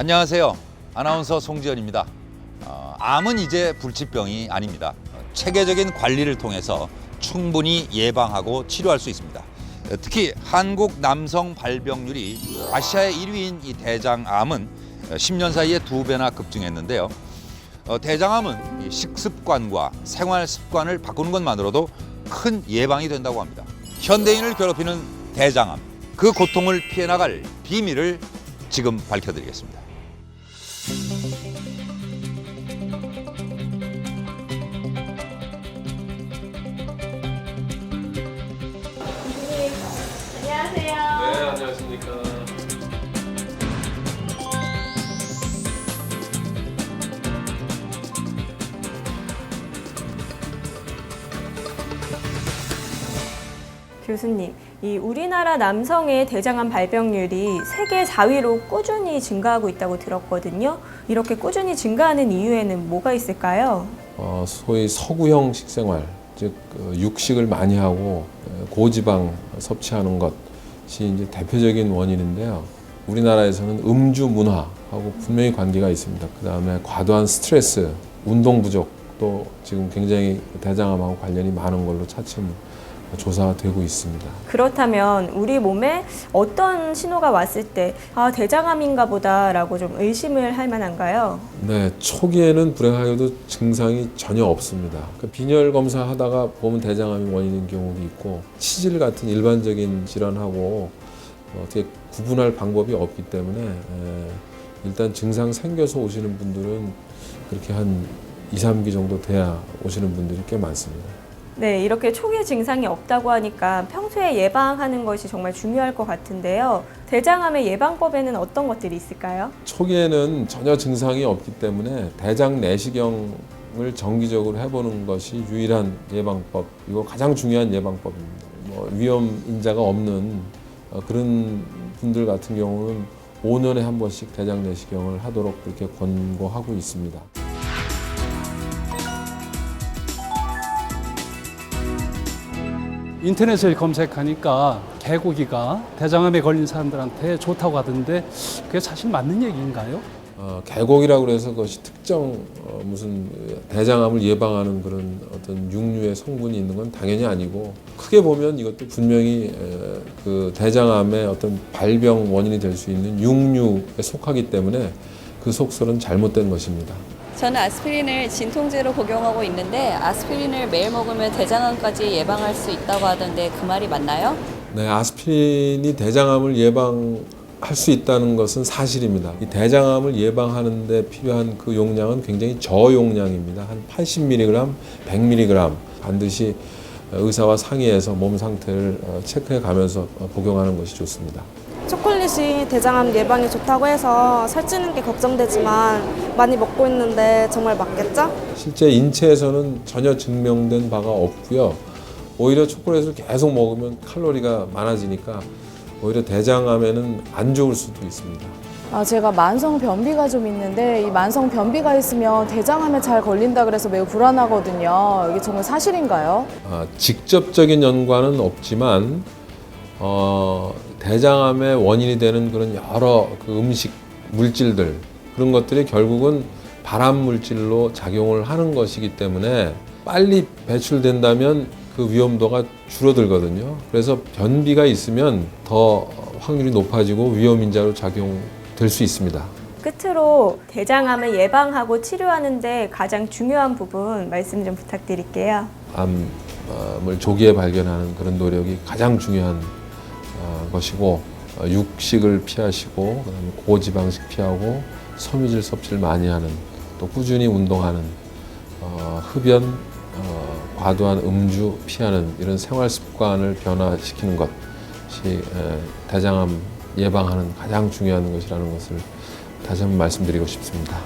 안녕하세요. 아나운서 송지연입니다. 암은 이제 불치병이 아닙니다. 체계적인 관리를 통해서 충분히 예방하고 치료할 수 있습니다. 특히 한국 남성 발병률이 아시아의 1위인 이 대장암은 10년 사이에 2배나 급증했는데요. 대장암은 이 식습관과 생활 습관을 바꾸는 것만으로도 큰 예방이 된다고 합니다. 현대인을 괴롭히는 대장암, 그 고통을 피해 나갈 비밀을 지금 밝혀드리겠습니다. 안녕하세요. 네, 안녕하십니까. 교수님, 이 우리나라 남성의 대장암 발병률이 세계 4위로 꾸준히 증가하고 있다고 들었거든요. 이렇게 꾸준히 증가하는 이유에는 뭐가 있을까요? 소위 서구형 식생활, 즉 육식을 많이 하고 고지방 섭취하는 것이 이제 대표적인 원인인데요. 우리나라에서는 음주 문화하고 분명히 관계가 있습니다. 그 다음에 과도한 스트레스, 운동 부족도 지금 굉장히 대장암하고 관련이 많은 걸로 차츰 조사가 되고 있습니다. 그렇다면 우리 몸에 어떤 신호가 왔을 때 대장암인가 보다라고 좀 의심을 할 만한가요? 네, 초기에는 불행하게도 증상이 전혀 없습니다. 빈혈 검사하다가 보면 대장암이 원인인 경우도 있고 치질 같은 일반적인 질환하고 어떻게 구분할 방법이 없기 때문에 일단 증상 생겨서 오시는 분들은 그렇게 한 2, 3기 정도 돼야 오시는 분들이 꽤 많습니다. 네, 이렇게 초기 증상이 없다고 하니까 평소에 예방하는 것이 정말 중요할 것 같은데요. 대장암의 예방법에는 어떤 것들이 있을까요? 초기에는 전혀 증상이 없기 때문에 대장 내시경을 정기적으로 해보는 것이 유일한 예방법, 이거 가장 중요한 예방법입니다. 위험 인자가 없는 그런 분들 같은 경우는 5년에 한 번씩 대장 내시경을 하도록 그렇게 권고하고 있습니다. 인터넷을 검색하니까 개고기가 대장암에 걸린 사람들한테 좋다고 하던데 그게 사실 맞는 얘기인가요? 개고기라고 해서 그것이 특정 무슨 대장암을 예방하는 그런 어떤 육류의 성분이 있는 건 당연히 아니고 크게 보면 이것도 분명히 그 대장암의 어떤 발병 원인이 될 수 있는 육류에 속하기 때문에 그 속설은 잘못된 것입니다. 저는 아스피린을 진통제로 복용하고 있는데 아스피린을 매일 먹으면 대장암까지 예방할 수 있다고 하던데 그 말이 맞나요? 네, 아스피린이 대장암을 예방할 수 있다는 것은 사실입니다. 이 대장암을 예방하는 데 필요한 그 용량은 굉장히 저용량입니다. 한 80mg, 100mg 반드시 의사와 상의해서 몸 상태를 체크해 가면서 복용하는 것이 좋습니다. 초콜릿이 대장암 예방에 좋다고 해서 살찌는 게 걱정되지만 많이 먹고 있는데 정말 맞겠죠? 실제 인체에서는 전혀 증명된 바가 없고요. 오히려 초콜릿을 계속 먹으면 칼로리가 많아지니까 오히려 대장암에는 안 좋을 수도 있습니다. 제가 만성 변비가 좀 있는데 이 만성 변비가 있으면 대장암에 잘 걸린다 그래서 매우 불안하거든요. 이게 정말 사실인가요? 직접적인 연관은 없지만 대장암의 원인이 되는 그런 여러 그 음식 물질들 그런 것들이 결국은 발암 물질로 작용을 하는 것이기 때문에 빨리 배출된다면 그 위험도가 줄어들거든요. 그래서 변비가 있으면 더 확률이 높아지고 위험 인자로 작용될 수 있습니다. 끝으로 대장암을 예방하고 치료하는데 가장 중요한 부분 말씀 좀 부탁드릴게요. 암을 조기에 발견하는 그런 노력이 가장 중요한 것이고 육식을 피하시고 그다음에 고지방식 피하고 섬유질 섭취를 많이 하는 또 꾸준히 운동하는 흡연 과도한 음주 피하는 이런 생활 습관을 변화시키는 것이 대장암 예방하는 가장 중요한 것이라는 것을 다시 한번 말씀드리고 싶습니다.